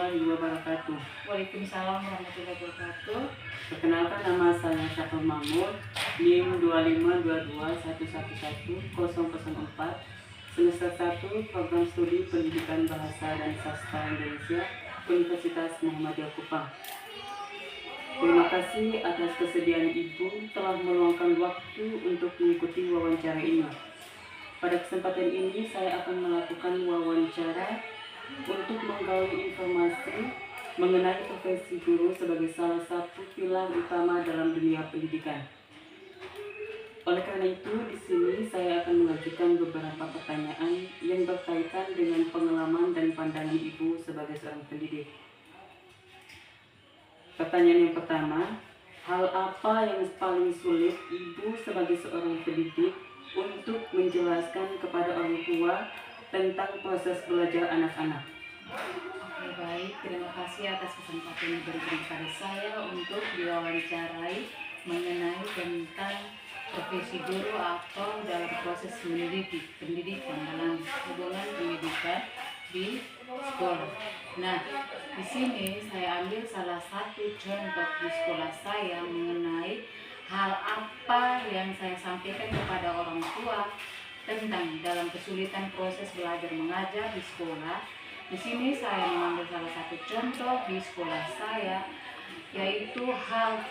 warahmatullahi wabarakatuh. Waalaikumsalam warahmatullahi wabarakatuh. Perkenalkan, nama saya Syafrul Mahmud, NIM 25221111004, semester 1 Program Studi Pendidikan Bahasa dan Sastra Indonesia, Universitas Muhammadiyah Kupang. Terima kasih atas kesediaan Ibu telah meluangkan waktu untuk mengikuti wawancara ini. Pada kesempatan ini saya akan melakukan wawancara untuk menggali informasi mengenai profesi guru sebagai salah satu pilar utama dalam dunia pendidikan. Oleh karena itu, di sini saya akan mengajukan beberapa pertanyaan yang berkaitan dengan pengalaman dan pandangan Ibu sebagai seorang pendidik. Pertanyaan yang pertama, hal apa yang paling sulit Ibu sebagai seorang pendidik untuk menjelaskan kepada orang tua tentang proses belajar anak-anak? Oke, baik. Terima kasih atas kesempatan yang diberikan kepada saya untuk diwawancarai mengenai tentang profesi guru atau dalam proses pendidikan dalam hubungan pendidikan di sekolah. Nah, di sini saya ambil salah satu contoh di sekolah saya mengenai hal apa yang saya sampaikan kepada orang tua tentang dalam kesulitan proses belajar mengajar di sekolah. Di sini saya mengambil salah satu contoh di sekolah saya, yaitu hal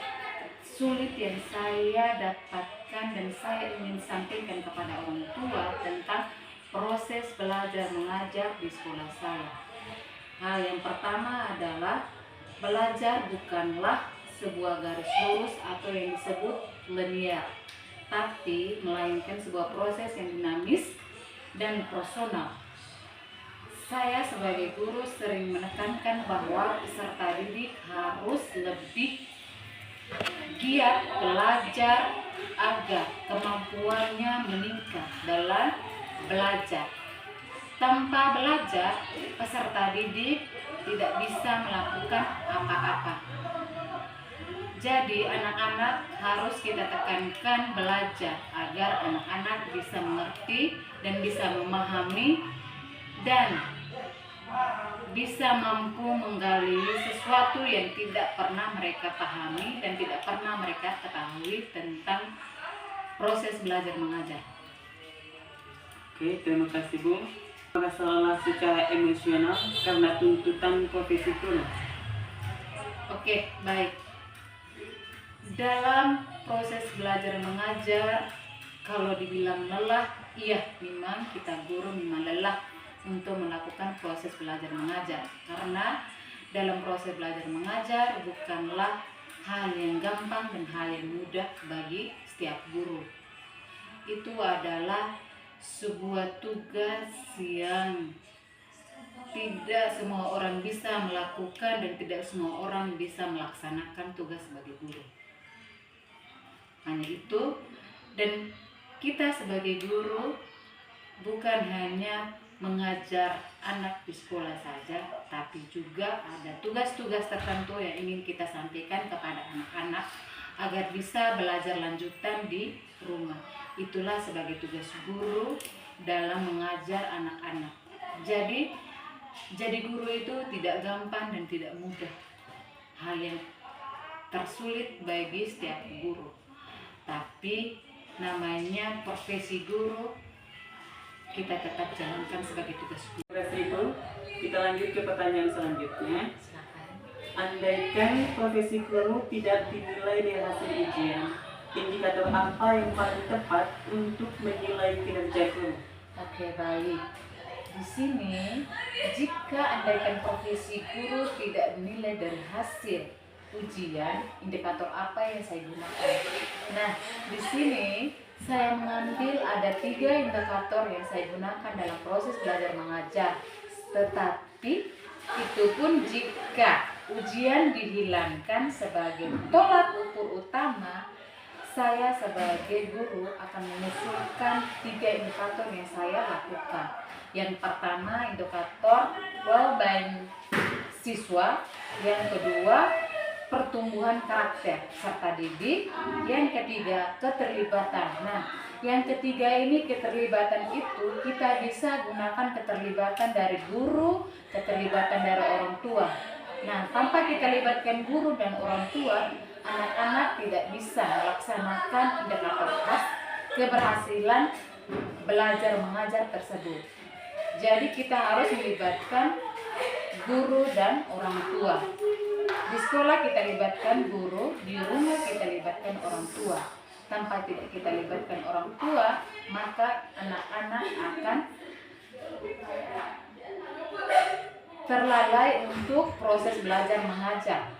sulit yang saya dapatkan dan saya ingin sampaikan kepada orang tua tentang proses belajar mengajar di sekolah saya. Hal yang pertama adalah belajar bukanlah sebuah garis lurus atau yang disebut linear, tapi melainkan sebuah proses yang dinamis dan personal. Saya sebagai guru sering menekankan bahwa peserta didik harus lebih giat belajar agar kemampuannya meningkat dalam belajar. Tanpa belajar, peserta didik tidak bisa melakukan apa-apa. Jadi anak-anak harus kita tekankan belajar agar anak-anak bisa mengerti dan bisa memahami dan bisa mampu menggali sesuatu yang tidak pernah mereka pahami dan tidak pernah mereka ketahui tentang proses belajar mengajar. Oke, terima kasih Bu. Merasa lelah secara emosional karena tuntutan profesi guru. Oke, baik. Dalam proses belajar mengajar, kalau dibilang lelah, iya memang kita guru memang lelah untuk melakukan proses belajar mengajar. Karena dalam proses belajar mengajar bukanlah hal yang gampang dan hal yang mudah bagi setiap guru. Itu adalah sebuah tugas yang tidak semua orang bisa melakukan dan tidak semua orang bisa melaksanakan tugas sebagai guru. Hanya itu, dan kita sebagai guru bukan hanya mengajar anak di sekolah saja, tapi juga ada tugas-tugas tertentu yang ingin kita sampaikan kepada anak-anak agar bisa belajar lanjutan di rumah. Itulah sebagai tugas guru dalam mengajar anak-anak. Jadi guru itu tidak gampang dan tidak mudah. Hal yang tersulit bagi setiap guru. Tapi namanya profesi guru, kita tetap jalankan sebagai tugas guru. Terima kasih Ibu. Kita lanjut ke pertanyaan selanjutnya. Andaikan profesi guru tidak dinilai dari hasil ujian, indikator apa yang paling tepat untuk menilai kinerja guru? Oke, baik. Di sini, jika andaikan profesi guru tidak dinilai dari hasil ujian, indikator apa yang saya gunakan? Nah, di sini saya mengambil ada 3 indikator yang saya gunakan dalam proses belajar mengajar. Tetapi itu pun jika ujian dihilangkan sebagai tolak ukur utama, saya sebagai guru akan mengusulkan 3 indikator yang saya lakukan. Yang pertama, indikator well-being siswa. Yang kedua, pertumbuhan karakter serta didik. Yang ketiga, keterlibatan. Nah, yang ketiga ini keterlibatan itu kita bisa gunakan keterlibatan dari guru, keterlibatan dari orang tua, tua. Nah, tanpa kita libatkan guru dan orang tua, anak-anak tidak bisa melaksanakan indikator khas keberhasilan belajar mengajar tersebut. Jadi kita harus melibatkan guru dan orang tua. Di sekolah kita libatkan guru, di rumah kita libatkan orang tua. Tanpa tidak kita libatkan orang tua, maka anak-anak akan terlalai untuk proses belajar mengajar.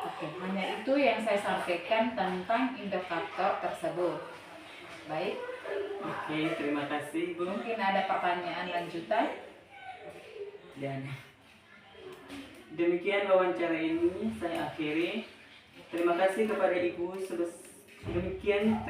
Oke, hanya itu yang saya sampaikan tentang indikator tersebut. Baik. Oke, terima kasih Bu. Mungkin ada pertanyaan lanjutan? Dan demikian wawancara ini saya akhiri. Terima kasih kepada Ibu. Demikian